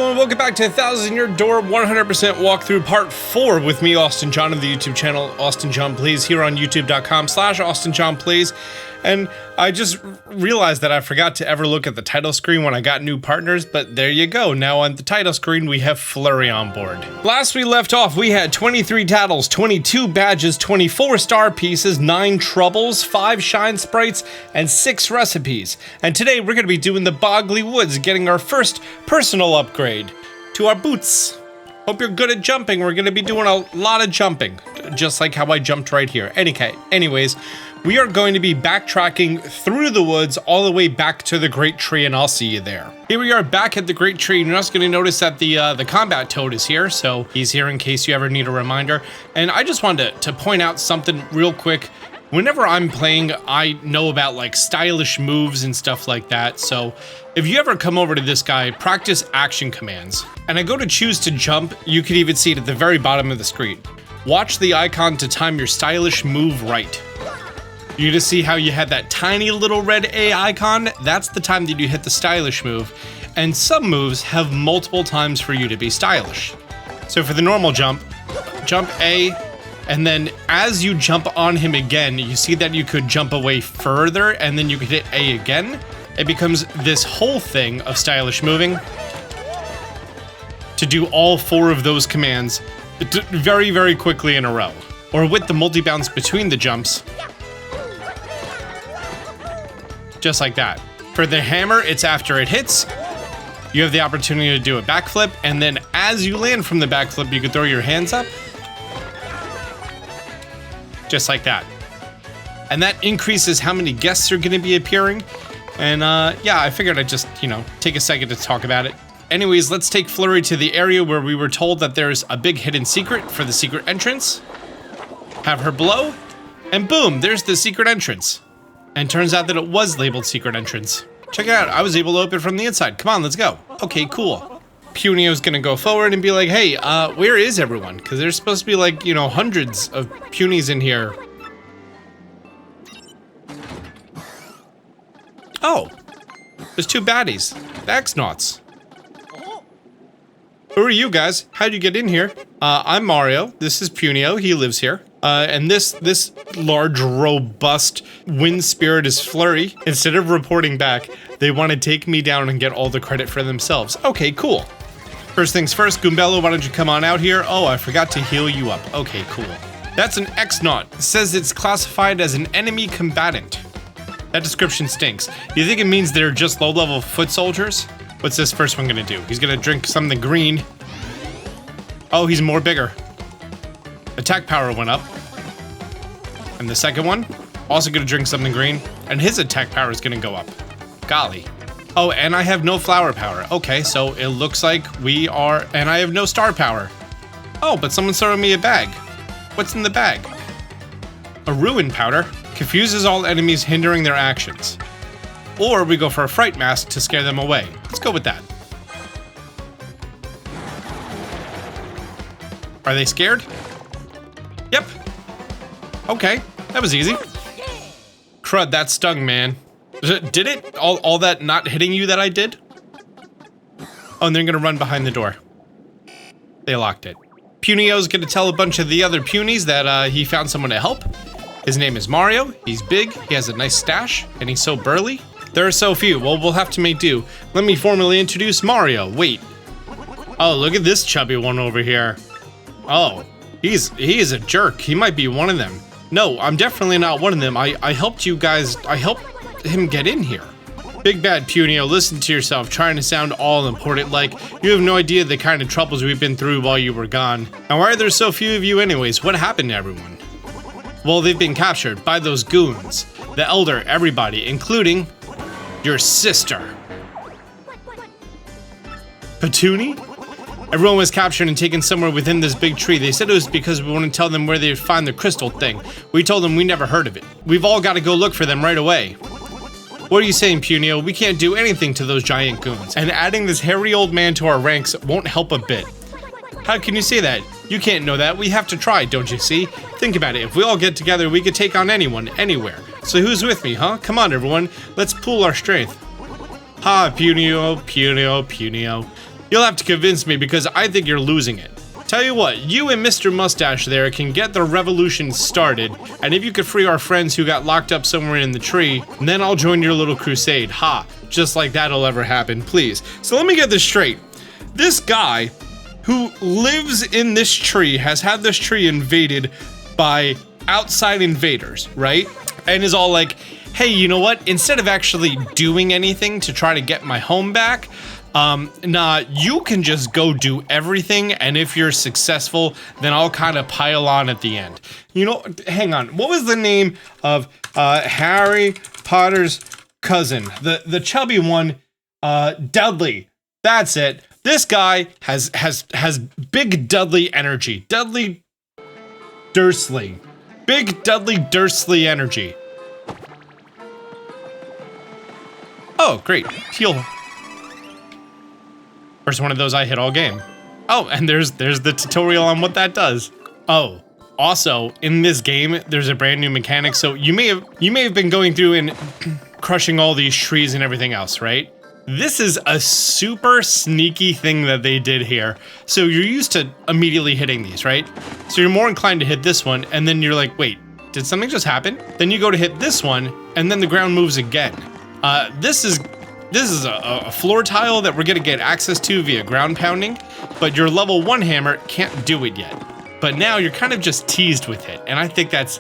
everyone, welcome back to 1,000 Year Door 100% walkthrough part 4 with me, Austin John, of the YouTube channel Austin John Plays, here on youtube.com/Austin John Plays. And I just realized that I forgot to ever look at the title screen when I got new partners, but there you go. Now on the title screen, we have Flurry on board. Last we left off, we had 23 tattles, 22 badges, 24 star pieces, 9 troubles, 5 shine sprites, and 6 recipes. And today we're going to be doing the Boggly Woods, getting our first personal upgrade to our boots. Hope you're good at jumping. We're going to be doing a lot of jumping, just like how I jumped right here. Anyways, we are going to be backtracking through the woods all the way back to the Great Tree, and I'll see you there. Here we are back at the Great Tree, and you're also going to notice that the combat toad is here, so he's here in case you ever need a reminder. And I just wanted to point out something real quick. Whenever I'm playing, I know about like stylish moves and stuff like that, so if you ever come over to this guy, practice action commands. And I go to choose to jump, you can even see it at the very bottom of the screen. Watch the icon to time your stylish move right. You just see how you had that tiny little red A icon? That's the time that you hit the stylish move. And some moves have multiple times for you to be stylish. So for the normal jump, jump A, and then as you jump on him again, you see that you could jump away further and then you could hit A again. It becomes this whole thing of stylish moving to do all 4 of those commands very, very quickly in a row. Or with the multi-bounce between the jumps, just like that. For the hammer, it's after it hits. You have the opportunity to do a backflip, and then as you land from the backflip, you can throw your hands up. Just like that. And that increases how many guests are going to be appearing. And yeah, I figured I'd just, take a second to talk about it. Anyways, let's take Flurry to the area where we were told that there's a big hidden secret for the secret entrance. Have her blow, and boom, there's the secret entrance. And turns out that it was labeled secret entrance. Check it out, I was able to open it from the inside. Come on, let's go. Okay, cool. Punio's gonna go forward and be like, hey, where is everyone? Because there's supposed to be like, hundreds of Punies in here. Oh, there's 2 baddies, the X-Nauts. Who are you guys? How'd you get in here? I'm Mario, this is Punio, he lives here. And this large, robust wind spirit is Flurry. Instead of reporting back, they want to take me down and get all the credit for themselves. Okay, cool. First things first, Goombella, why don't you come on out here? Oh, I forgot to heal you up. Okay, cool. That's an X-Naut. It says it's classified as an enemy combatant. That description stinks. You think it means they're just low-level foot soldiers? What's this first one gonna do? He's gonna drink something green. Oh, he's more bigger. Attack power went up. And the second one, also gonna drink something green, and his attack power is gonna go up. Golly. Oh, and I have no flower power. Okay, so it looks like we are, and I have no star power. Oh, but someone's throwing me a bag. What's in the bag? A ruin powder. Confuses all enemies, hindering their actions. Or we go for a fright mask to scare them away. Let's go with that. Are they scared? Yep. Okay, that was easy. Crud, that stung, man. Did it? All that not hitting you that I did? Oh, and they're gonna run behind the door. They locked it. Punio's gonna tell a bunch of the other Punies that he found someone to help. His name is Mario, he's big, he has a nice stash, and he's so burly. There are so few, well, we'll have to make do. Let me formally introduce Mario, wait. Oh, look at this chubby one over here. Oh. He is a jerk. He might be one of them. No, I'm definitely not one of them. I helped you guys. I helped him get in here. Big bad Punio, listen to yourself, trying to sound all important like you have no idea the kind of troubles we've been through while you were gone. And why are there so few of you anyways? What happened to everyone? Well, they've been captured by those goons. The Elder, everybody, including your sister. Petuni? Everyone was captured and taken somewhere within this big tree. They said it was because we wouldn't tell them where they'd find the crystal thing. We told them we never heard of it. We've all got to go look for them right away. What are you saying, Punio? We can't do anything to those giant goons. And adding this hairy old man to our ranks won't help a bit. How can you say that? You can't know that. We have to try, don't you see? Think about it. If we all get together, we could take on anyone, anywhere. So who's with me, huh? Come on, everyone. Let's pool our strength. Ha, Punio, Punio, Punio. You'll have to convince me because I think you're losing it. Tell you what, you and Mr. Mustache there can get the revolution started, and if you could free our friends who got locked up somewhere in the tree, then I'll join your little crusade. Ha, just like that'll ever happen, please. So let me get this straight. This guy who lives in this tree has had this tree invaded by outside invaders, right? And is all like, hey, you know what? Instead of actually doing anything to try to get my home back, nah, you can just go do everything, and if you're successful, then I'll kind of pile on at the end. You know, hang on. What was the name of Harry Potter's cousin? The chubby one, Dudley. That's it. This guy has big Dudley energy. Dudley Dursley. Big Dudley Dursley energy. Oh, great. Heal. First one of those I hit all game. Oh, and there's the tutorial on what that does. Oh, also in this game, there's a brand new mechanic. So you may have been going through and crushing all these trees and everything else, right? This is a super sneaky thing that they did here. So you're used to immediately hitting these, right? So you're more inclined to hit this one, and then you're like, wait, did something just happen? Then you go to hit this one, and then the ground moves again. This is a floor tile that we're gonna get access to via ground pounding, but your level 1 hammer can't do it yet. But now you're kind of just teased with it, and I think that's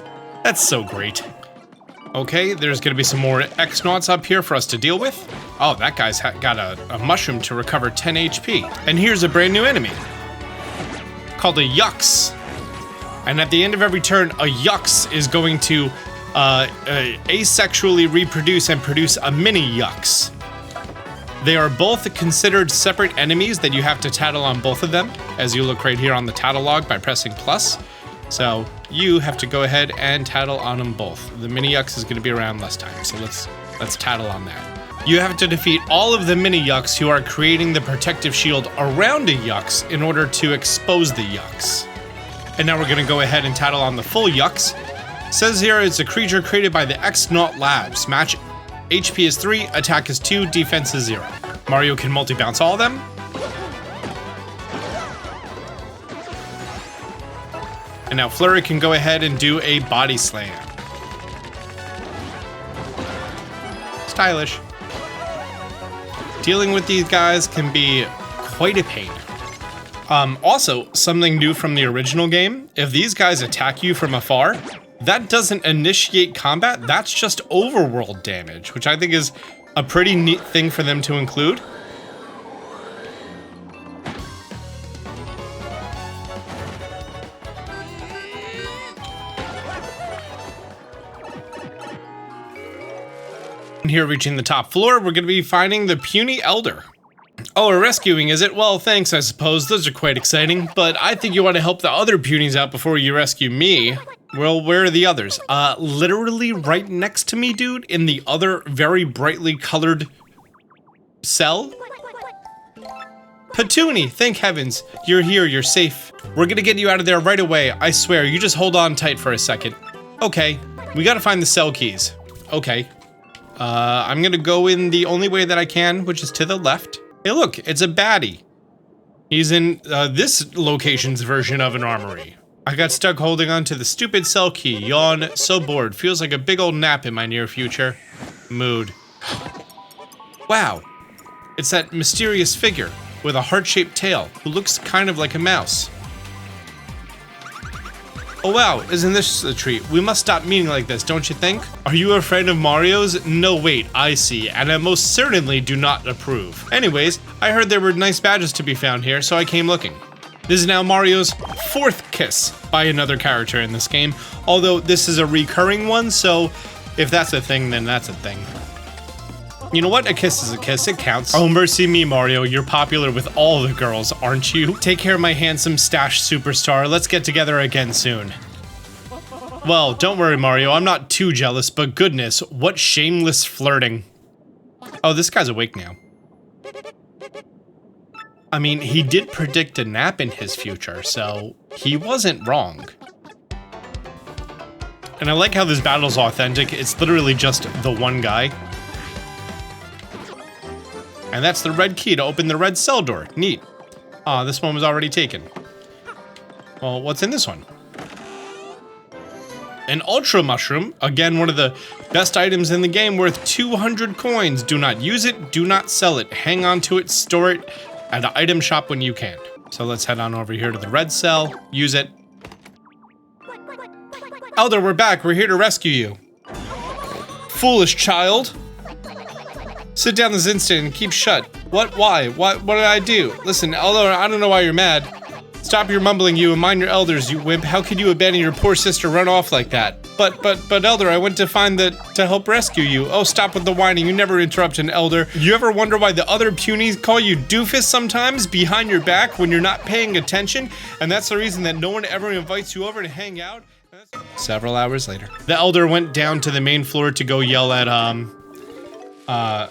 so great. Okay, there's gonna be some more X-Nauts up here for us to deal with. Oh, that guy's got a mushroom to recover 10 HP. And here's a brand new enemy called a Yux. And at the end of every turn, a Yux is going to asexually reproduce and produce a mini Yux. They are both considered separate enemies that you have to tattle on both of them, as you look right here on the tattle log by pressing plus. So you have to go ahead and tattle on them both. The mini Yux is going to be around less time, so let's tattle on that. You have to defeat all of the mini Yucks who are creating the protective shield around a Yux in order to expose the Yux. And now we're going to go ahead and tattle on the full Yux. Says here it's a creature created by the X-Naut Labs. Match HP is 3, attack is 2, defense is 0. Mario can multi-bounce all of them. And now Flurry can go ahead and do a body slam. Stylish. Dealing with these guys can be quite a pain. Also, something new from the original game, if these guys attack you from afar, that doesn't initiate combat, that's just overworld damage, which I think is a pretty neat thing for them to include. And here, reaching the top floor, we're going to be finding the Puny Elder. Oh, a rescuing, is it? Well, thanks, I suppose. Those are quite exciting, but I think you want to help the other Punies out before you rescue me. Well, where are the others? Literally right next to me, dude, in the other very brightly colored cell. Petuni, thank heavens. You're here, you're safe. We're gonna get you out of there right away, I swear. You just hold on tight for a second. Okay, we gotta find the cell keys. Okay. I'm gonna go in the only way that I can, which is to the left. Hey, look, it's a baddie. He's in this location's version of an armory. I got stuck holding on to the stupid cell key. Yawn, so bored. Feels like a big old nap in my near future. Mood. Wow. It's that mysterious figure with a heart-shaped tail who looks kind of like a mouse. Oh wow, isn't this a treat? We must stop meeting like this, don't you think? Are you a friend of Mario's? No, wait, I see, and I most certainly do not approve. Anyways, I heard there were nice badges to be found here, so I came looking. This is now Mario's 4th kiss by another character in this game, although this is a recurring one, so if that's a thing, then that's a thing. You know what? A kiss is a kiss, it counts. Oh, mercy me, Mario, you're popular with all the girls, aren't you? Take care of my handsome stash superstar, let's get together again soon. Well, don't worry, Mario, I'm not too jealous, but goodness, what shameless flirting. Oh, this guy's awake now. I mean, he did predict a nap in his future, so he wasn't wrong. And I like how this battle's authentic. It's literally just the one guy. And that's the red key to open the red cell door. Neat. Ah, this one was already taken. Well, what's in this one? An Ultra Mushroom. Again, one of the best items in the game, worth 200 coins. Do not use it. Do not sell it. Hang on to it. Store it at an item shop when you can. So let's head on over here to the red cell. Use it. Elder, we're back. We're here to rescue you. Foolish child. Sit down this instant and keep shut. What? Why? What did I do? Listen, Elder, I don't know why you're mad. Stop your mumbling, you, and mind your elders, you wimp. How could you abandon your poor sister, run off like that? But, Elder, I went to to help rescue you. Oh, stop with the whining. You never interrupt an elder. You ever wonder why the other Punies call you doofus sometimes behind your back when you're not paying attention? And that's the reason that no one ever invites you over to hang out? Several hours later. The elder went down to the main floor to go yell at,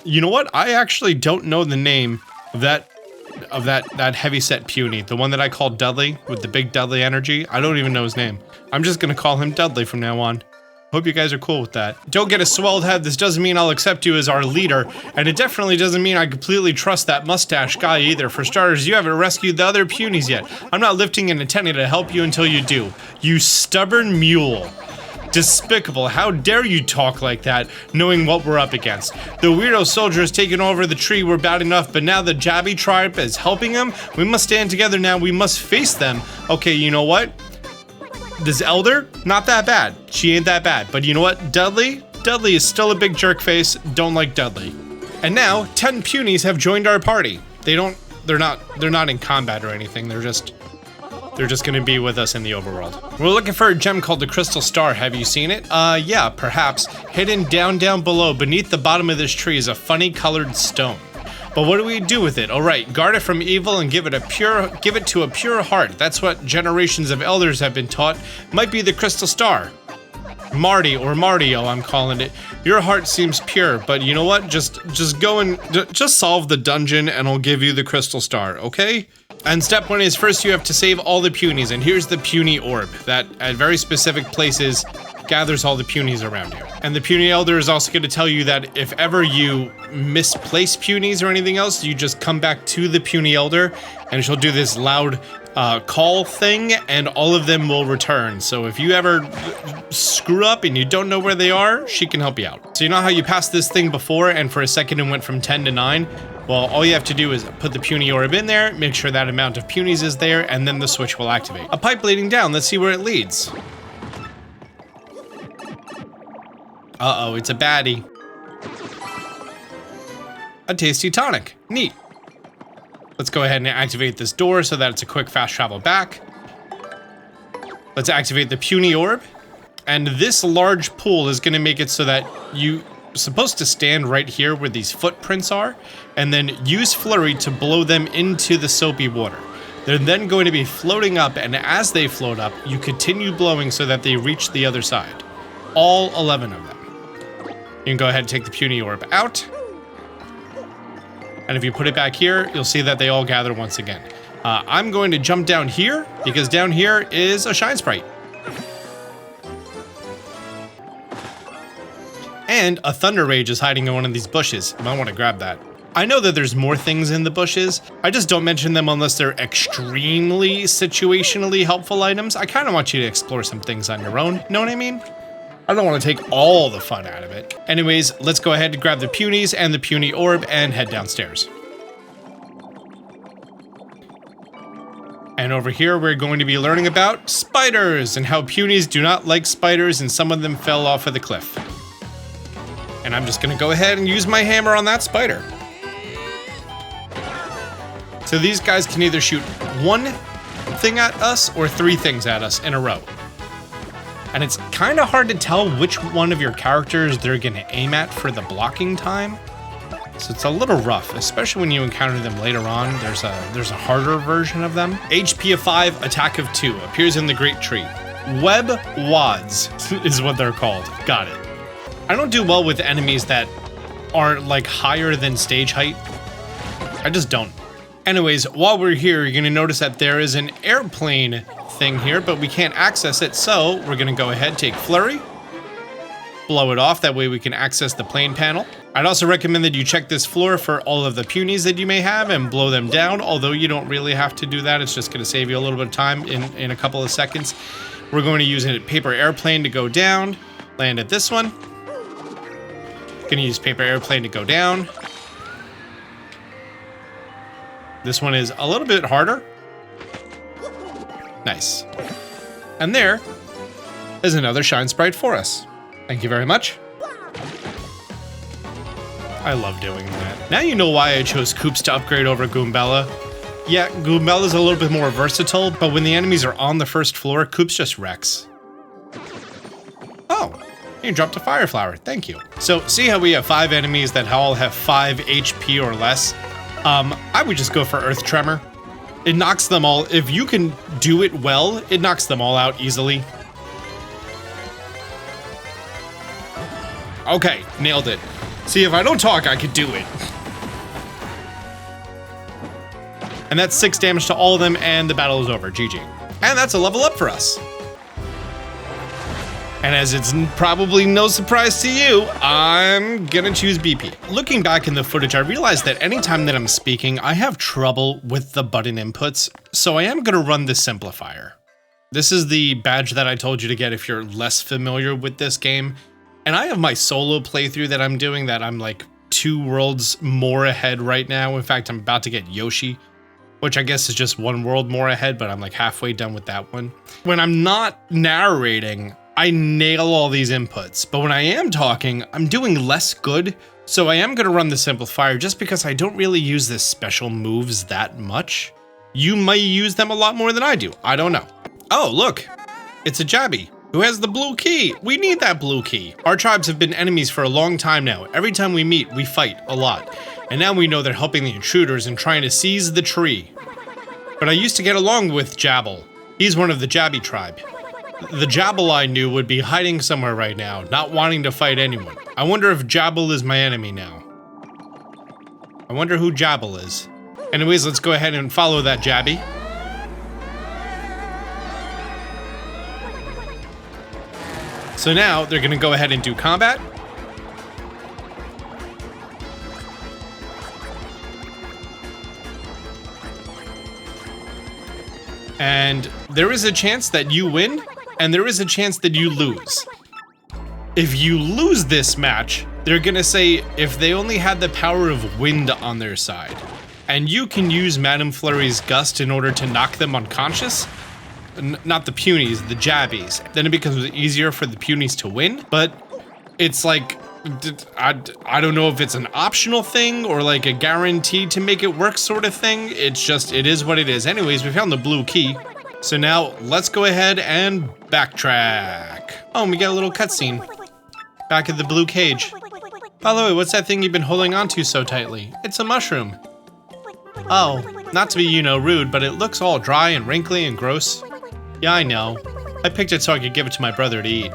you know what? I actually don't know the name of that heavyset puny, the one that I call Dudley with the big Dudley energy. I don't even know his name. I'm just gonna call him Dudley from now on. Hope you guys are cool with that. Don't get a swelled head. This doesn't mean I'll accept you as our leader, and it definitely doesn't mean I completely trust that mustache guy either. For starters, you haven't rescued the other punies yet. I'm not lifting an antenna to help you until you do. You stubborn mule. Despicable. How dare you talk like that, knowing what we're up against? The weirdo soldier has taken over the tree. We're bad enough, but now the Jabby tribe is helping him. We must stand together now. We must face them. Okay, you know what? This elder, not that bad. She ain't that bad. But you know what? Dudley is still a big jerk face. Don't like Dudley. And now 10 punies have joined our party. They're not in combat or anything. They're just gonna be with us in the overworld. We're looking for a gem called the Crystal Star. Have you seen it? Yeah, perhaps. Hidden down below, beneath the bottom of this tree, is a funny colored stone. But what do we do with it? All right, guard it from evil and give it to a pure heart. That's what generations of elders have been taught. Might be the Crystal Star. Marty or Martio, I'm calling it. Your heart seems pure, but you know what? Just go and just solve the dungeon and I'll give you the Crystal Star, okay? And step 1 is first you have to save all the punies, and here's the puny orb that at very specific places gathers all the punies around you. And the puny elder is also going to tell you that if ever you misplace punies or anything else, you just come back to the puny elder and she'll do this loud call thing and all of them will return. So if you ever screw up and you don't know where they are, she can help you out. So you know how you passed this thing before and for a second it went from 10 to 9? Well, all you have to do is put the puny orb in there, make sure that amount of punies is there, and then the switch will activate. A pipe leading down, let's see where it leads. Uh-oh, it's a baddie. A tasty tonic, neat. Let's go ahead and activate this door so that it's a quick fast travel back. Let's activate the puny orb. And this large pool is gonna make it so that you're supposed to stand right here where these footprints are, and then use Flurry to blow them into the soapy water. They're then going to be floating up, and as they float up, you continue blowing so that they reach the other side. All 11 of them. You can go ahead and take the puny orb out. And if you put it back here, you'll see that they all gather once again. I'm going to jump down here, because down here is a Shine Sprite. And a Thunder Rage is hiding in one of these bushes. You might want to grab that. I know that there's more things in the bushes. I just don't mention them unless they're extremely situationally helpful items. I kind of want you to explore some things on your own. Know what I mean? I don't want to take all the fun out of it. Anyways, let's go ahead and grab the punies and the puny orb and head downstairs. And over here, we're going to be learning about spiders and how punies do not like spiders and some of them fell off of the cliff. And I'm just gonna go ahead and use my hammer on that spider. So these guys can either shoot one thing at us or 3 things at us in a row. And it's kind of hard to tell which one of your characters they're gonna aim at for the blocking time. So it's a little rough, especially when you encounter them later on. There's a harder version of them. HP of 5, attack of 2, appears in the Great Tree. Web Wads is what they're called. Got it. I don't do well with enemies that aren't like higher than stage height. I just don't. Anyways, while we're here, you're gonna notice that there is an airplane thing here, but we can't access it, so we're gonna go ahead, take Flurry, blow it off, that way we can access the plane panel. I'd also recommend that you check this floor for all of the punies that you may have and blow them down, although you don't really have to do that. It's just going to save you a little bit of time in a couple of seconds. We're going to use a paper airplane to go down, land at this one. Going to use paper airplane to go down. This one is a little bit harder. Nice. And there is another shine sprite for us. Thank you very much. I love doing that. Now you know why I chose Koops to upgrade over Goombella. Yeah, Goombella's a little bit more versatile, but when the enemies are on the first floor, Koops just wrecks. Oh, you dropped a fire flower. Thank you. So see how we have 5 enemies that all have 5 HP or less? I would just go for Earth Tremor. It knocks them all, if you can do it well, it knocks them all out easily. Okay, nailed it. See, if I don't talk, I could do it. And that's 6 damage to all of them, and the battle is over. GG. And that's a level up for us. And as it's probably no surprise to you, I'm gonna choose BP. Looking back in the footage, I realized that anytime that I'm speaking, I have trouble with the button inputs, so I am gonna run the simplifier. This is the badge that I told you to get if you're less familiar with this game. And I have my solo playthrough that I'm doing that I'm like 2 worlds more ahead right now. In fact, I'm about to get Yoshi, which I guess is just 1 world more ahead, but I'm like halfway done with that one. When I'm not narrating, I nail all these inputs, but when I am talking, I'm doing less good, so I am gonna run the simplifier just because I don't really use the special moves that much. You might use them a lot more than I do, I don't know. Oh, look, it's a Jabby, who has the blue key. We need that blue key. Our tribes have been enemies for a long time now. Every time we meet, we fight a lot. And now we know they're helping the intruders and trying to seize the tree. But I used to get along with Jabble. He's one of the Jabby tribe. The Jabble I knew would be hiding somewhere right now, not wanting to fight anyone. I wonder if Jabble is my enemy now. I wonder who Jabble is. Anyways, let's go ahead and follow that Jabby. So now they're gonna go ahead and do combat. And there is a chance that you win, and there is a chance that you lose. If you lose this match, they're gonna say if they only had the power of wind on their side, and you can use Madame Flurry's Gust in order to knock them unconscious, not the Punies, the Jabbies, then it becomes easier for the Punies to win, but it's like, I don't know if it's an optional thing or like a guarantee to make it work sort of thing. It's just, it is what it is. Anyways, we found the blue key. So now let's go ahead and backtrack. Oh, and we got a little cutscene. Back at the blue cage. By the way, what's that thing you've been holding onto so tightly? It's a mushroom. Oh, not to be, rude, but it looks all dry and wrinkly and gross. Yeah, I know. I picked it so I could give it to my brother to eat.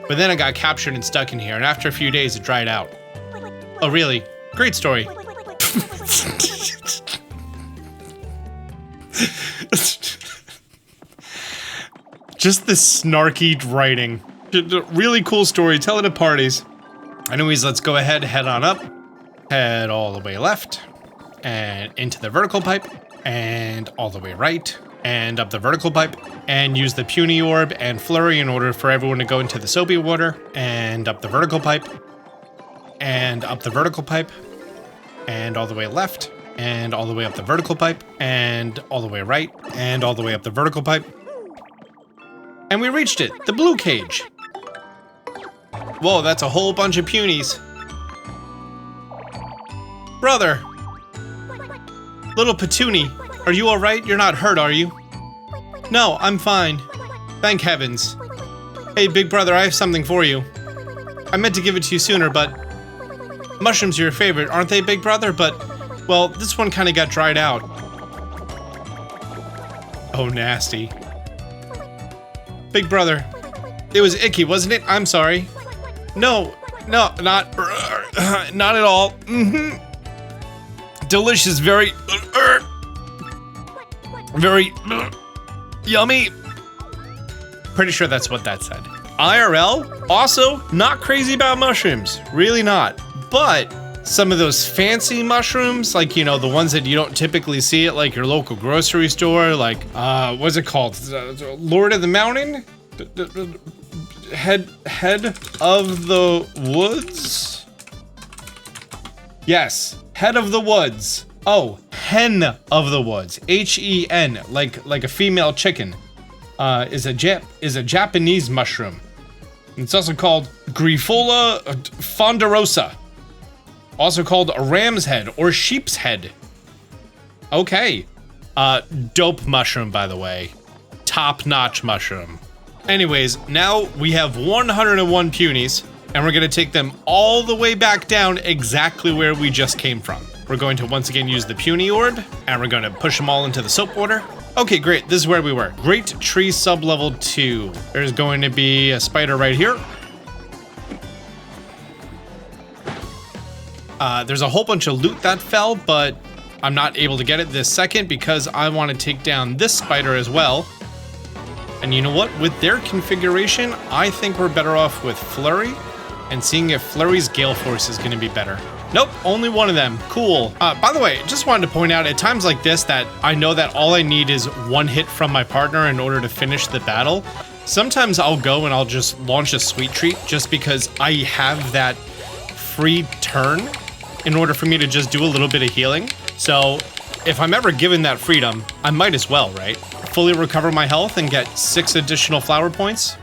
But then I got captured and stuck in here, and after a few days it dried out. Oh, really? Great story. Just this snarky writing. Really cool story, tell it at parties. Anyways, let's go ahead, head on up. Head all the way left, and into the vertical pipe, and all the way right, and up the vertical pipe, and use the Puny Orb and Flurry in order for everyone to go into the soapy water, and up the vertical pipe, and up the vertical pipe, and all the way left, and all the way up the vertical pipe, and all the way right, and all the way up the vertical pipe. And we reached it, the blue cage. Whoa, that's a whole bunch of Punies. Brother! Little Petuni, are you alright? You're not hurt, are you? No, I'm fine. Thank heavens. Hey, big brother, I have something for you. I meant to give it to you sooner, but... Mushrooms are your favorite, aren't they, big brother? But, well, this one kinda got dried out. Oh, nasty. Big brother. It was icky, wasn't it? I'm sorry. No, not at all. Delicious, very yummy. Pretty sure that's what that said. IRL, also not crazy about mushrooms. Really not. But some of those fancy mushrooms, like, you know, the ones that you don't typically see at like your local grocery store, like, what's it called? Lord of the Mountain? Head of the Woods? Yes, Head of the Woods. Oh, Hen of the Woods. Hen, like a female chicken, is a Japanese mushroom. It's also called Grifola fonderosa, also called a ram's head or sheep's head. Okay, dope mushroom, by the way, top-notch mushroom. Anyways, now we have 101 Punies, and we're gonna take them all the way back down exactly where we just came from. We're going to once again use the Puni Orb, and we're gonna push them all into the soap water. Okay, great, this is where we were. Great Tree sub-level 2. There's going to be a spider right here. There's a whole bunch of loot that fell, but I'm not able to get it this second because I want to take down this spider as well. And you know what? With their configuration, I think we're better off with Flurry and seeing if Flurry's Gale Force is going to be better. Nope, only one of them. Cool. By the way, just wanted to point out at times like this that I know that all I need is one hit from my partner in order to finish the battle. Sometimes I'll go and I'll just launch a Sweet Treat just because I have that free turn in order for me to just do a little bit of healing. So if I'm ever given that freedom, I might as well, right? Fully recover my health and get 6 additional flower points.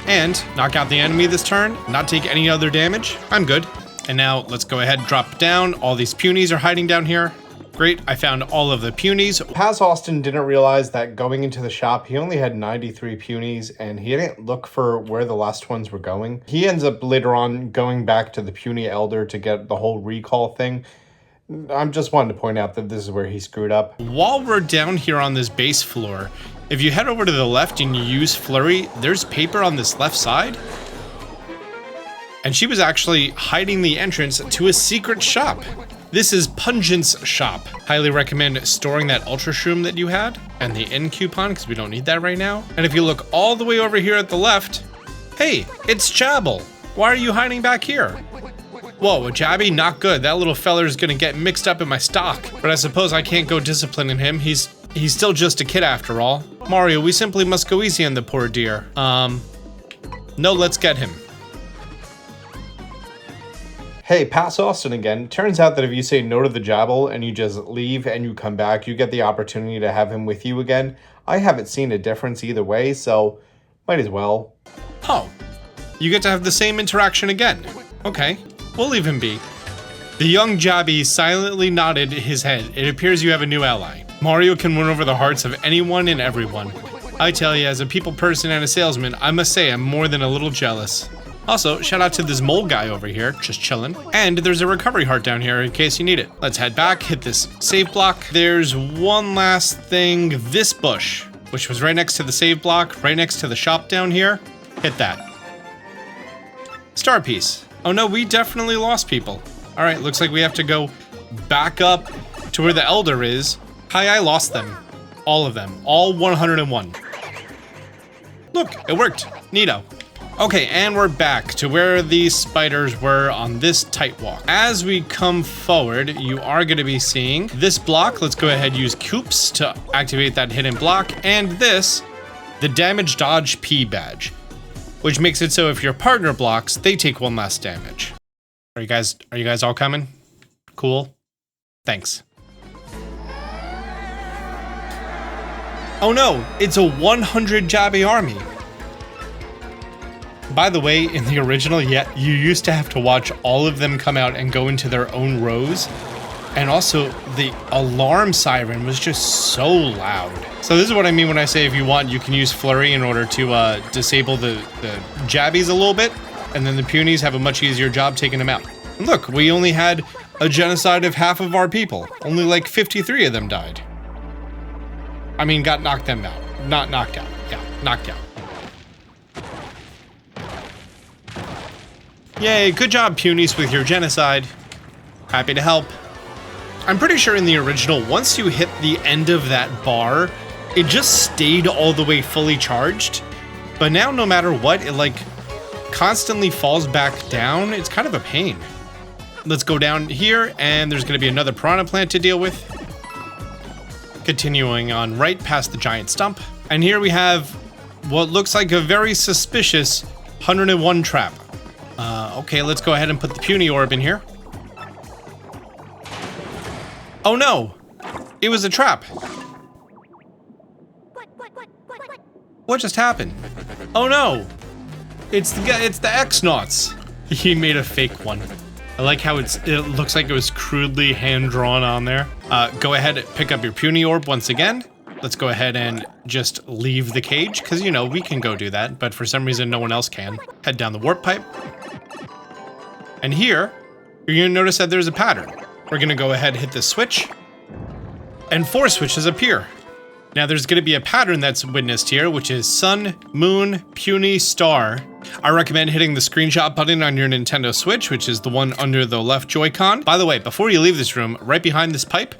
And knock out the enemy this turn, not take any other damage. I'm good. And now let's go ahead and drop down. All these Punies are hiding down here. Great, I found all of the Punies. Paz Austin didn't realize that going into the shop, he only had 93 Punies, and he didn't look for where the last ones were going. He ends up later on going back to the Puni Elder to get the whole recall thing. I'm just wanting to point out that this is where he screwed up. While we're down here on this base floor, if you head over to the left and you use Flurry, there's paper on this left side. And she was actually hiding the entrance to a secret shop. This is Pungent's shop. Highly recommend storing that Ultra Shroom that you had and the N coupon because we don't need that right now. And if you look all the way over here at the left, hey, it's Jabble. Why are you hiding back here? Whoa, Jabby, not good. That little feller's gonna get mixed up in my stock. But I suppose I can't go disciplining him. He's still just a kid after all. Mario, we simply must go easy on the poor dear. No, let's get him. Hey, Pass Austin again. Turns out that if you say no to the Jabble and you just leave and you come back, you get the opportunity to have him with you again. I haven't seen a difference either way, so might as well. Oh, you get to have the same interaction again. Okay, we'll leave him be. The young Jabby silently nodded his head. It appears you have a new ally. Mario can win over the hearts of anyone and everyone. I tell you, as a people person and a salesman, I must say I'm more than a little jealous. Also, shout out to this mole guy over here, just chilling. And there's a recovery heart down here in case you need it. Let's head back, hit this save block. There's one last thing, this bush, which was right next to the save block, right next to the shop down here. Hit that. Star piece. Oh no, we definitely lost people. All right, looks like we have to go back up to where the Elder is. Hi, I lost them. All of them, all 101. Look, it worked, neato. Okay, and we're back to where these spiders were on this tight walk. As we come forward, you are going to be seeing this block. Let's go ahead and use Coops to activate that hidden block. And this, the damage dodge P badge, which makes it so if your partner blocks, they take 1 less damage. Are you guys all coming? Cool. Thanks. Oh no, it's a 100 Jabby army. By the way, in the original, yeah, you used to have to watch all of them come out and go into their own rows. And also, the alarm siren was just so loud. So this is what I mean when I say if you want, you can use Flurry in order to disable the Jabbies a little bit. And then the Punies have a much easier job taking them out. And look, we only had a genocide of half of our people. Only like 53 of them died. I mean, got knocked them out. Not knocked out. Yeah, knocked out. Yay, good job, Punies, with your genocide. Happy to help. I'm pretty sure in the original, once you hit the end of that bar, it just stayed all the way fully charged. But now, no matter what, it like constantly falls back down. It's kind of a pain. Let's go down here, and there's going to be another piranha plant to deal with. Continuing on right past the giant stump. And here we have what looks like a very suspicious 101 trap. Okay, let's go ahead and put the puny orb in here. Oh no! It was a trap. What just happened? Oh no! It's the X-Nauts. He made a fake one. I like how it looks like it was crudely hand-drawn on there. Go ahead and pick up your puny orb once again. Let's go ahead and just leave the cage, because, you know, we can go do that, but for some reason no one else can. Head down the warp pipe. And here, you're going to notice that there's a pattern. We're going to go ahead and hit the switch, and 4 switches appear. Now there's going to be a pattern that's witnessed here, which is sun, moon, puny, star. I recommend hitting the screenshot button on your Nintendo Switch, which is the one under the left Joy-Con. By the way, before you leave this room, right behind this pipe,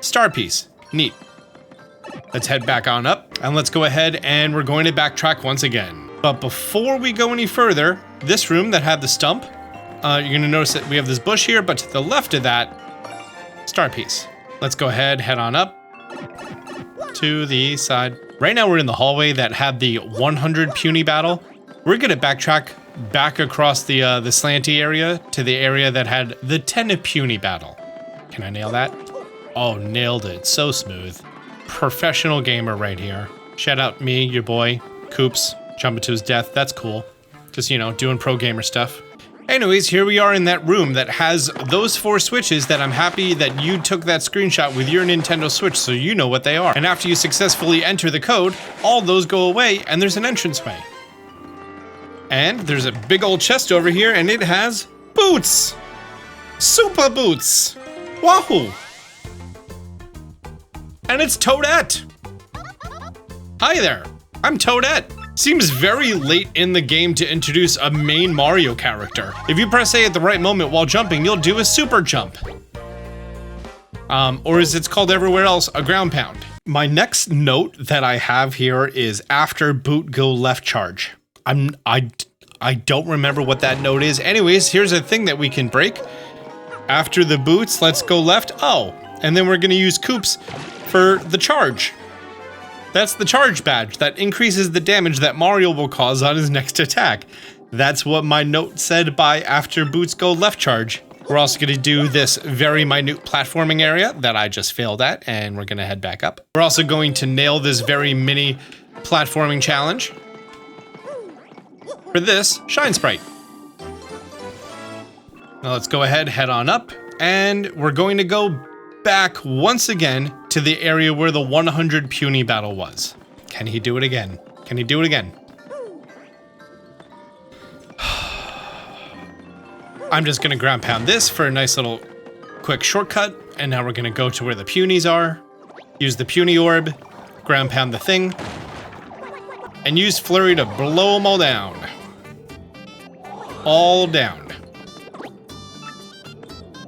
star piece. Neat. Let's head back on up, and let's go ahead and we're going to backtrack once again. But before we go any further, this room that had the stump, you're going to notice that we have this bush here, but to the left of that, star piece. Let's go ahead, head on up to the side. Right now we're in the hallway that had the 100 puny battle. We're going to backtrack back across the slanty area to the area that had the 10 puny battle. Can I nail that? Oh, nailed it. So smooth. Professional gamer right here. Shout out me, your boy, Coops, jumping to his death. That's cool. Just, you know, doing pro gamer stuff. Anyways, here we are in that room that has those 4 switches that I'm happy that you took that screenshot with your Nintendo Switch so you know what they are. And after you successfully enter the code, all those go away and there's an entranceway. And there's a big old chest over here and it has boots! Super boots! Wahoo! And it's Toadette! Hi there, I'm Toadette. Seems very late in the game to introduce a main Mario character. If you press A at the right moment while jumping, you'll do a super jump. Or as it's called everywhere else, a ground pound. My next note that I have here is after boot go left charge. I don't remember what that note is. Anyways, here's a thing that we can break. After the boots, let's go left. Oh, and then we're gonna use Koops for the charge. That's the charge badge that increases the damage that Mario will cause on his next attack. That's what my note said by after boots go left charge. We're also going to do this very minute platforming area that I just failed at, and we're going to head back up. We're also going to nail this very mini platforming challenge. For this, Shine Sprite. Now let's go ahead, head on up, and we're going to go back once again to the area where the 100 puny battle was. Can he do it again? Can he do it again? I'm just gonna ground pound this for a nice little quick shortcut, and now we're gonna go to where the punies are, use the puny orb, ground pound the thing, and use flurry to blow them all down. All down.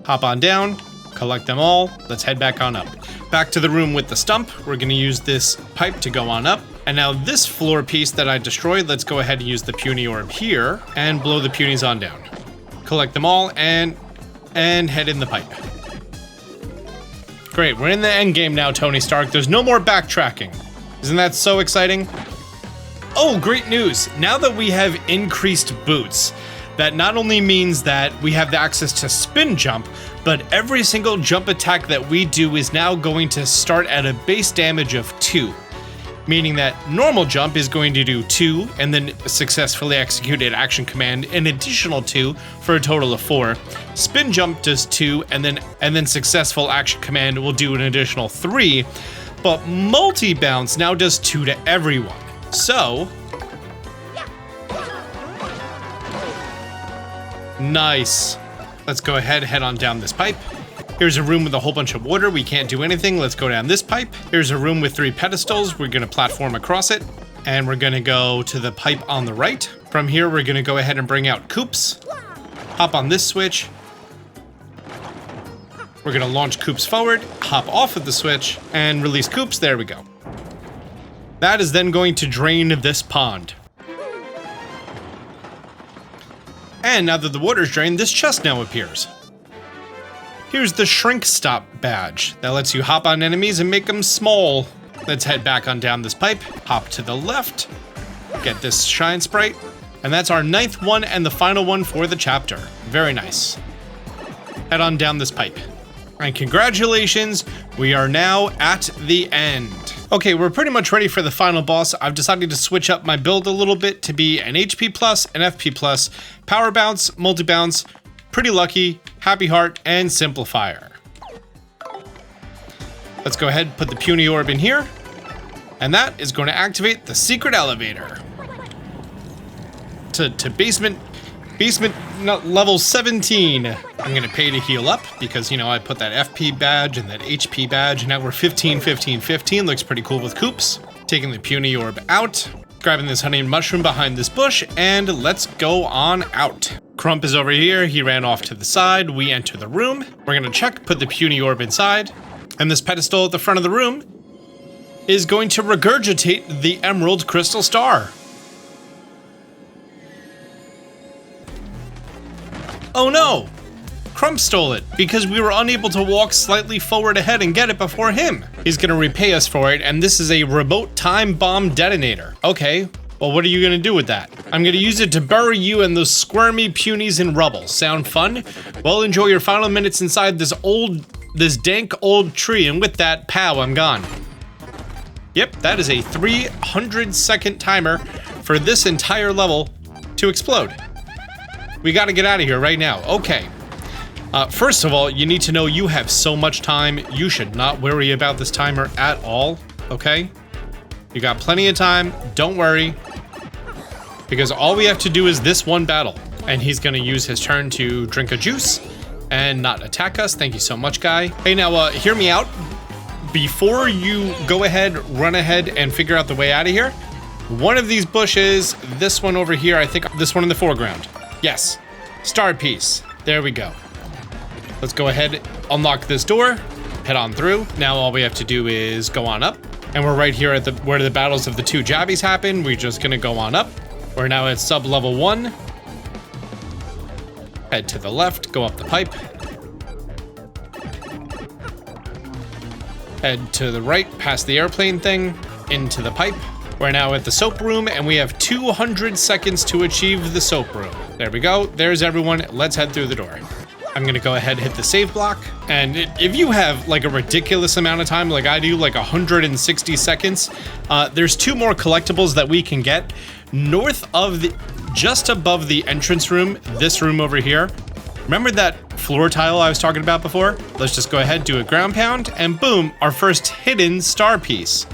Hop on down, collect them all, let's head back on up. Back to the room with the stump, we're gonna use this pipe to go on up. And now this floor piece that I destroyed, let's go ahead and use the puny orb here and blow the punies on down. Collect them all and head in the pipe. Great, we're in the end game now, Tony Stark. There's no more backtracking. Isn't that so exciting? Oh, great news. Now that we have increased boots, that not only means that we have the access to spin jump, but every single jump attack that we do is now going to start at a base damage of 2. Meaning that normal jump is going to do 2 and then successfully execute an action command an additional 2 for a total of 4. Spin jump does 2 and then successful action command will do an additional 3. But multi-bounce now does 2 to everyone. So nice. Let's go ahead, head on down this pipe. Here's a room with a whole bunch of water. We can't do anything. Let's go down this pipe. Here's a room with 3 pedestals. We're gonna platform across it. And we're gonna go to the pipe on the right. From here, we're gonna go ahead and bring out Koops. Hop on this switch. We're gonna launch Koops forward, hop off of the switch, and release Koops. There we go. That is then going to drain this pond. And now that the water's drained, this chest now appears. Here's the Shrink Stop badge that lets you hop on enemies and make them small. Let's head back on down this pipe, hop to the left, get this Shine Sprite, and that's our 9th one and the final one for the chapter. Very nice. Head on down this pipe. And congratulations, we are now at the end. Okay, we're pretty much ready for the final boss. I've decided to switch up my build a little bit to be an HP plus, an FP plus, Power Bounce, Multi-Bounce, Pretty Lucky, Happy Heart, and Simplifier. Let's go ahead and put the Puni Orb in here. And that is going to activate the secret elevator. To basement level 17. I'm gonna pay to heal up because, you know, I put that FP badge and that HP badge, and now we're 15, 15, 15. Looks pretty cool with Koops. Taking the Puni Orb out, grabbing this honey and mushroom behind this bush, and let's go on out. Crump is over here. He ran off to the side. We enter the room. We're gonna check, put the Puni Orb inside, and this pedestal at the front of the room is going to regurgitate the Emerald Crystal Star. Oh no! Crump stole it because we were unable to walk slightly forward ahead and get it before him. He's gonna repay us for it, and this is a remote time bomb detonator. Okay, well, what are you gonna do with that? I'm gonna use it to bury you and those squirmy punies in rubble. Sound fun? Well, enjoy your final minutes inside this dank old tree, and with that, pow, I'm gone. Yep, that is a 300-second timer for this entire level to explode. We gotta get out of here right now. Okay. First of all, you need to know you have so much time. You should not worry about this timer at all, okay? You got plenty of time, don't worry. Because all we have to do is this one battle. And he's gonna use his turn to drink a juice and not attack us. Thank you so much, guy. Hey, now, hear me out. Before you go ahead, run ahead and figure out the way out of here, one of these bushes, this one over here, I think this one in the foreground. Yes, star piece. There we go. Let's go ahead, unlock this door, head on through. Now all we have to do is go on up, and we're right here at where the battles of the two Jabbies happen. We're just gonna go on up. We're now at sub level 1. Head to the left, go up the pipe. Head to the right, past the airplane thing, into the pipe. We're now at the soap room, and we have 200 seconds to achieve the soap room. There we go. There's everyone. Let's head through the door. I'm gonna go ahead and hit the save block. And if you have like a ridiculous amount of time, like I do, like 160 seconds, there's 2 more collectibles that we can get north of just above the entrance room, this room over here. Remember that floor tile I was talking about before? Let's just go ahead, do a ground pound, and boom, our first hidden star piece.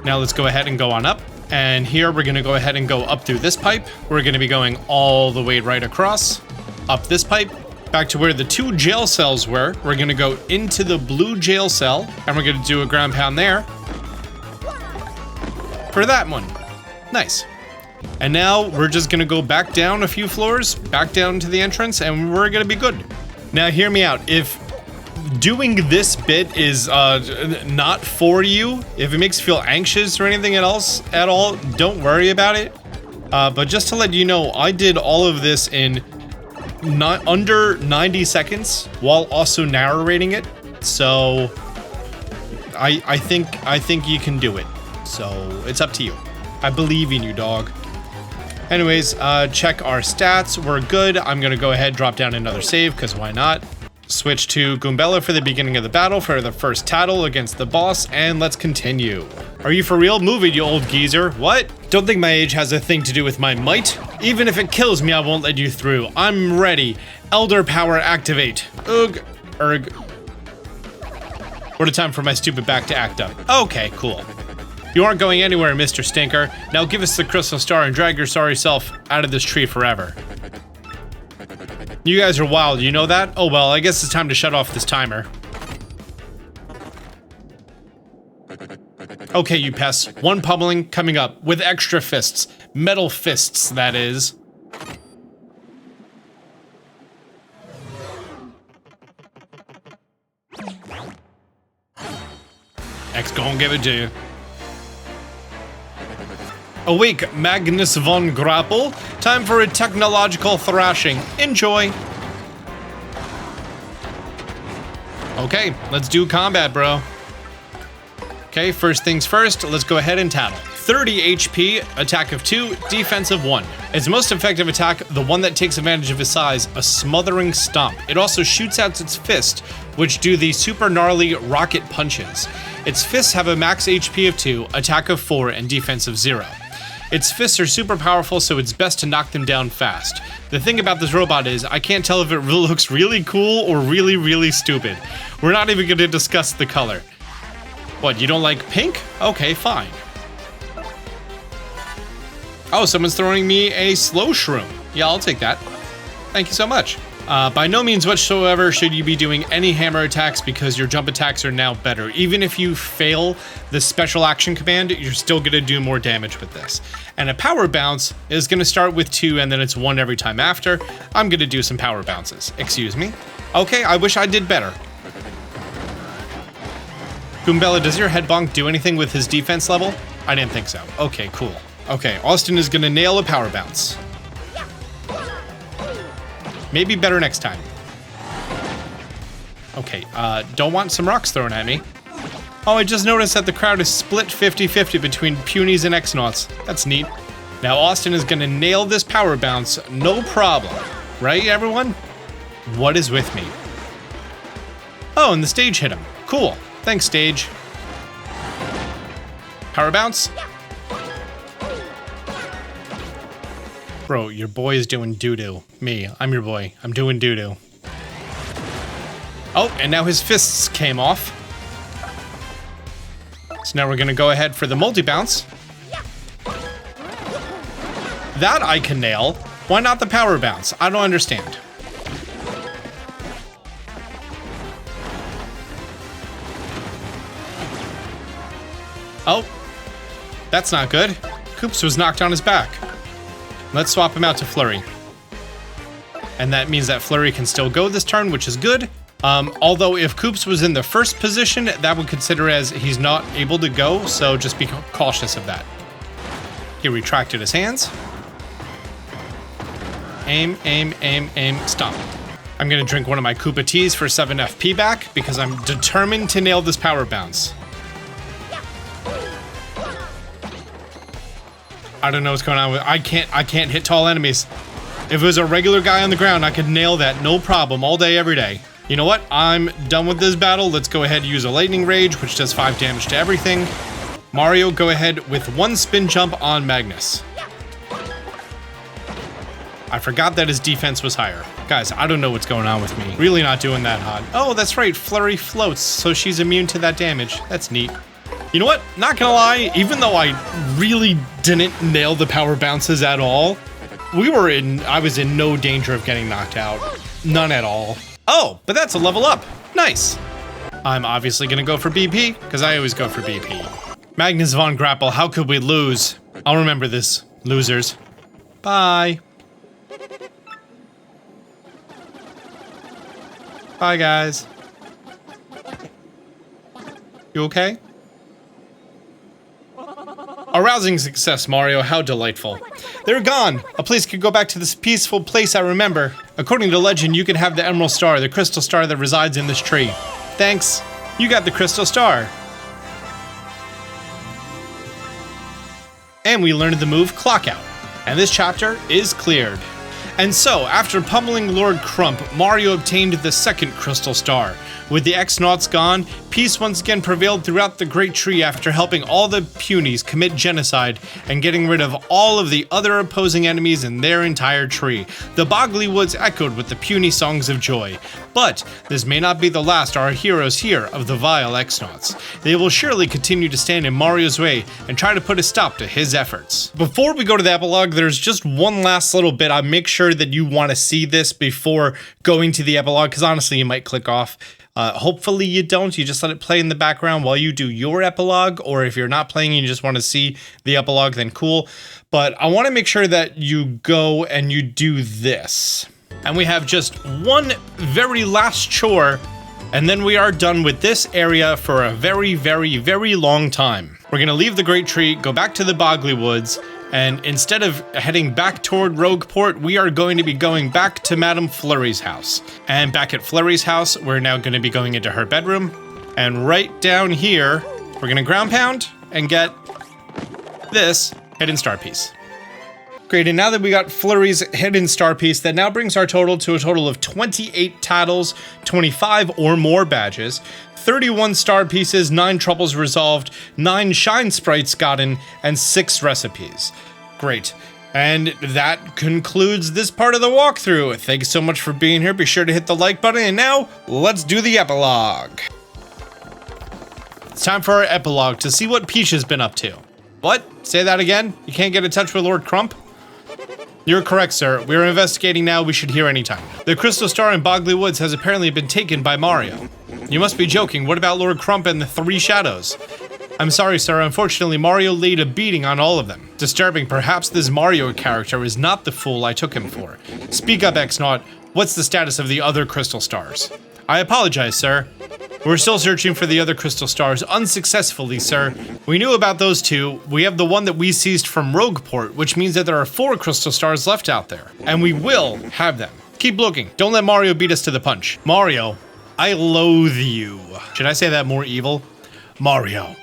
Now let's go ahead and go on up. And here we're gonna go ahead and go up through this pipe. We're gonna be going all the way right across, up this pipe, back to where the 2 jail cells were. We're gonna go into the blue jail cell, and we're gonna do a ground pound there for that one. Nice. And now we're just gonna go back down a few floors, back down to the entrance, and we're gonna be good. Now hear me out. If doing this bit is not for you, if it makes you feel anxious or anything else at all, don't worry about it. But just to let you know, I did all of this in under 90 seconds while also narrating it. So I think you can do it. So it's up to you. I believe in you, dog. Anyways, check our stats. We're good. I'm gonna go ahead, drop down another save, because why not? Switch to Goombella for the beginning of the battle for the first tattle against the boss, and let's continue. Are you for real? Move it, you old geezer. What? Don't think my age has a thing to do with my might. Even if it kills me, I won't let you through. I'm ready. Elder power activate. Ugh. Erg. What a time for my stupid back to act up. Okay, cool. You aren't going anywhere, Mr. Stinker. Now give us the crystal star and drag your sorry self out of this tree forever. You guys are wild, you know that? Oh well, I guess it's time to shut off this timer. Okay, you pests. 1 pummeling coming up with extra fists. Metal fists, that is. X gon' give it to you. Awake, Magnus von Grapple. Time for a technological thrashing. Enjoy. Okay, let's do combat, bro. Okay, first things first, let's go ahead and tattle. 30 HP, attack of 2, defense of 1. Its most effective attack, the one that takes advantage of his size, a smothering stomp. It also shoots out its fist, which do the super gnarly rocket punches. Its fists have a max HP of 2, attack of 4, and defense of 0. Its fists are super powerful, so it's best to knock them down fast. The thing about this robot is, I can't tell if it looks really cool or really, really stupid. We're not even gonna discuss the color. What, you don't like pink? Okay, fine. Oh, someone's throwing me a slow shroom. Yeah, I'll take that. Thank you so much. By no means whatsoever should you be doing any hammer attacks because your jump attacks are now better. Even if you fail the special action command, you're still gonna do more damage with this. And a power bounce is gonna start with 2 and then it's 1 every time after. I'm gonna do some power bounces. Excuse me. Okay, I wish I did better. Goombella, does your head bonk do anything with his defense level? I didn't think so. Okay, cool. Okay, Austin is gonna nail a power bounce. Maybe better next time. Okay, don't want some rocks thrown at me. Oh, I just noticed that the crowd is split 50-50 between Punis and X-Nauts. That's neat. Now Austin is gonna nail this power bounce, no problem. Right, everyone? What is with me? Oh, and the stage hit him. Cool. Thanks, stage. Power bounce. Bro, your boy is doing doo-doo. Me, I'm your boy. I'm doing doo-doo. Oh, and now his fists came off. So now we're gonna go ahead for the multi-bounce. That I can nail. Why not the power bounce? I don't understand. Oh, that's not good. Koops was knocked on his back. Let's swap him out to Flurry. And that means that Flurry can still go this turn, which is good. Although if Koops was in the first position, that would consider as he's not able to go, so just be cautious of that. He retracted his hands. Aim, aim, aim, aim, stomp. I'm gonna drink one of my Koopa teas for 7 FP back because I'm determined to nail this power bounce. I don't know what's going on with I can't hit tall enemies. If it was a regular guy on the ground, I could nail that, no problem, all day, every day. You know what? I'm done with this battle. Let's go ahead and use a lightning rage, which does 5 damage to everything. Mario, go ahead with 1 spin jump on Magnus. I forgot that his defense was higher. Guys, I don't know what's going on with me. Really not doing that hot. Oh, that's right, Flurry floats, so she's immune to that damage. That's neat. You know what? Not gonna lie, even though I really didn't nail the power bounces at all, I was in no danger of getting knocked out. None at all. Oh, but that's a level up. Nice. I'm obviously gonna go for BP, because I always go for BP. Magnus von Grapple, how could we lose? I'll remember this, losers. Bye. Bye, guys. You okay? A rousing success, Mario. How delightful. They're gone. A place could go back to this peaceful place I remember. According to legend, you can have the Emerald Star, the crystal star that resides in this tree. Thanks. You got the crystal star. And we learned the move Clock Out. And this chapter is cleared. And so, after pummeling Lord Crump, Mario obtained the second crystal star. With the X-Nauts gone, peace once again prevailed throughout the Great Tree after helping all the Punis commit genocide and getting rid of all of the other opposing enemies in their entire tree. The Boggly Woods echoed with the puny songs of joy. But this may not be the last our heroes hear of the vile X-Nauts. They will surely continue to stand in Mario's way and try to put a stop to his efforts. Before we go to the epilogue, there's just one last little bit. I make sure that you want to see this before going to the epilogue, because honestly, you might click off. Hopefully you don't. You just let it play in the background while you do your epilogue, or if you're not playing and you just want to see the epilogue, then cool. But I want to make sure that you go and you do this. And we have just one very last chore, and then we are done with this area for a very, very, very long time. We're going to leave the Great Tree, go back to the Boggly Woods, And instead of heading back toward Rogueport, we are going to be going back to Madame Flurry's house. And back at Flurry's house, we're now going to be going into her bedroom. And right down here, we're going to ground pound and get this hidden star piece. Great, and now that we got Flurry's hidden star piece, that now brings our total to a total of 28 titles, 25 or more badges, 31 star pieces, 9 troubles resolved, 9 shine sprites gotten, and 6 recipes. Great. And that concludes this part of the walkthrough. Thanks so much for being here. Be sure to hit the like button, and now, let's do the epilogue. It's time for our epilogue to see what Peach has been up to. What? Say that again? You can't get in touch with Lord Crump? You're correct, sir. We are investigating now. We should hear anytime. The Crystal Star in Bogley Woods has apparently been taken by Mario. You must be joking. What about Lord Crump and the 3 shadows? I'm sorry, sir. Unfortunately, Mario laid a beating on all of them. Disturbing. Perhaps this Mario character is not the fool I took him for. Speak up, X-Naut. What's the status of the other Crystal Stars? I apologize, sir. We're still searching for the other Crystal Stars unsuccessfully, sir. We knew about those 2. We have the one that we seized from Rogueport, which means that there are 4 Crystal Stars left out there. And we will have them. Keep looking. Don't let Mario beat us to the punch. Mario, I loathe you. Should I say that more evil? Mario,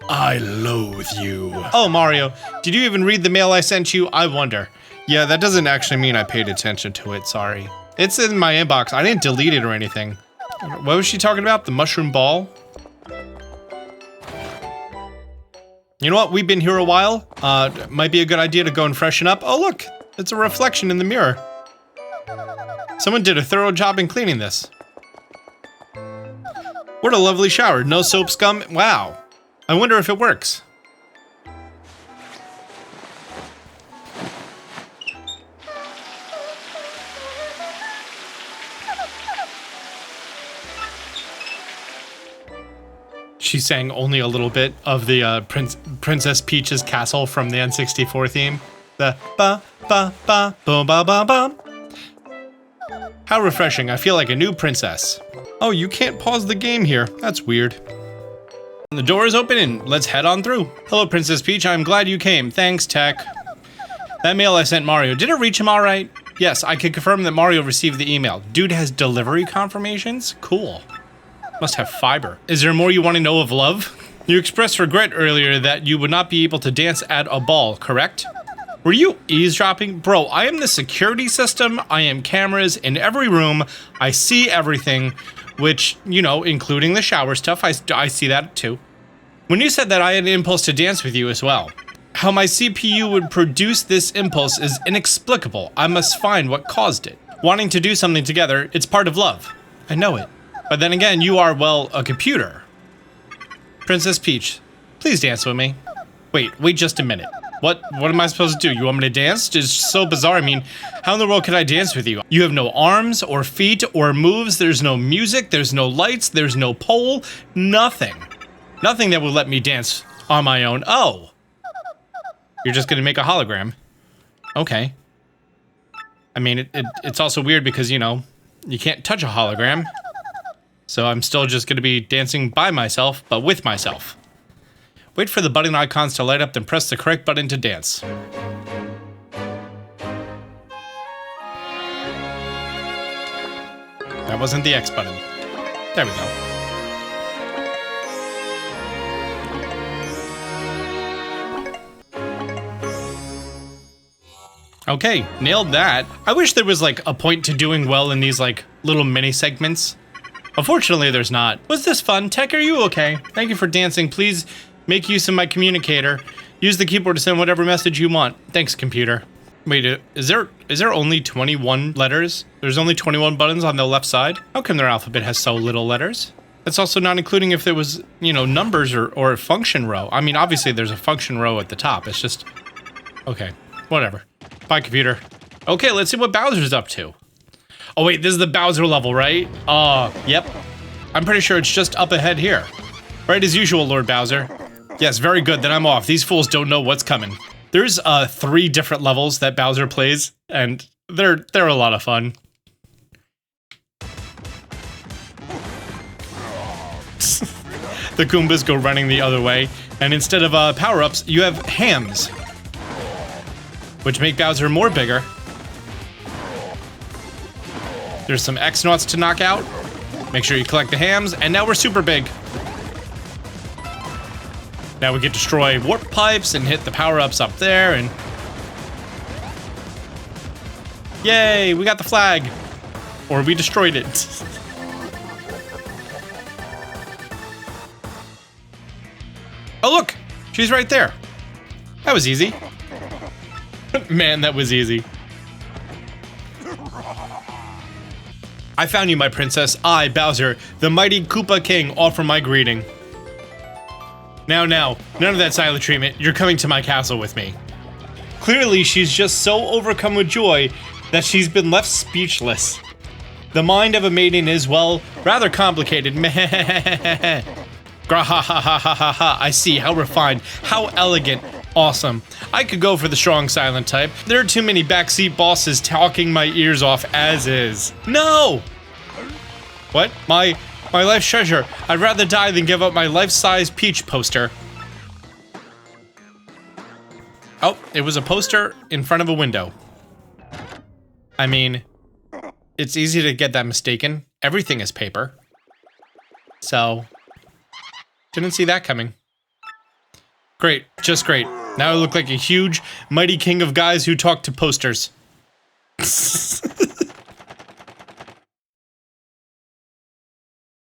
I loathe you. Oh, Mario, did you even read the mail I sent you? I wonder. Yeah, that doesn't actually mean I paid attention to it, sorry. It's in my inbox. I didn't delete it or anything. What was she talking about? The mushroom ball? You know what? We've been here a while. Might be a good idea to go and freshen up. Oh, look. It's a reflection in the mirror. Someone did a thorough job in cleaning this. What a lovely shower. No soap scum. Wow. I wonder if it works. She sang only a little bit of the Princess Peach's Castle from the N64 theme. The ba ba ba boom ba ba ba. How refreshing. I feel like a new princess. Oh, you can't pause the game here. That's weird. The door is open and let's head on through. Hello, Princess Peach. I'm glad you came. Thanks, Tech. That mail I sent Mario, did it reach him all right? Yes, I can confirm that Mario received the email. Dude has delivery confirmations? Cool. Must have fiber. Is there more you want to know of love? You expressed regret earlier that you would not be able to dance at a ball, correct? Were you eavesdropping? Bro, I am the security system. I am cameras in every room. I see everything, which, you know, including the shower stuff. I see that too. When you said that, I had an impulse to dance with you as well. How my CPU would produce this impulse is inexplicable. I must find what caused it. Wanting to do something together, it's part of love. I know it. But then again, you are, well, a computer. Princess Peach, please dance with me. Wait just a minute. What am I supposed to do? You want me to dance? It's so bizarre. I mean, how in the world can I dance with you? You have no arms or feet or moves. There's no music. There's no lights. There's no pole. Nothing. Nothing that will let me dance on my own. Oh. You're just gonna make a hologram. Okay. I mean, it's also weird because, you know, you can't touch a hologram. So I'm still just going to be dancing by myself, but with myself. Wait for the button icons to light up, then press the correct button to dance. That wasn't the X button. There we go. Okay, nailed that. I wish there was like a point to doing well in these like little mini segments. Unfortunately, there's not. Was this fun? Tech, are you okay? Thank you for dancing. Please make use of my communicator. Use the keyboard to send whatever message you want. Thanks, computer. Wait, is there only 21 letters? There's only 21 buttons on the left side? How come their alphabet has so little letters? That's also not including if there was, you know, numbers or a function row. I mean, obviously there's a function row at the top. It's just, okay, whatever. Bye, computer. Okay, let's see what Bowser's up to. Oh wait, this is the Bowser level, right? Yep. I'm pretty sure it's just up ahead here. Right as usual, Lord Bowser. Yes, very good, then I'm off. These fools don't know what's coming. There's 3 different levels that Bowser plays, and they're a lot of fun. The Goombas go running the other way, and instead of power-ups, you have hams. which make Bowser more bigger. There's some X-Nauts to knock out. Make sure you collect the hams, and now we're super big. Now we can destroy warp pipes and hit the power-ups up there, and... Yay, we got the flag. Or we destroyed it. Oh, look! She's right there. That was easy. Man, that was easy. I found you, my princess. I, Bowser, the mighty Koopa King, offer my greeting. Now, none of that silent treatment. You're coming to my castle with me. Clearly, she's just so overcome with joy that she's been left speechless. The mind of a maiden is, well, rather complicated. Gra-ha-ha-ha-ha-ha-ha. I see, how refined, how elegant, awesome. I could go for the strong silent type. There are too many backseat bosses talking my ears off as is. No! What? My life's treasure. I'd rather die than give up my life-size Peach poster. Oh, it was a poster in front of a window. I mean, it's easy to get that mistaken. Everything is paper. So, didn't see that coming. Great, just great. Now I look like a huge, mighty king of guys who talk to posters.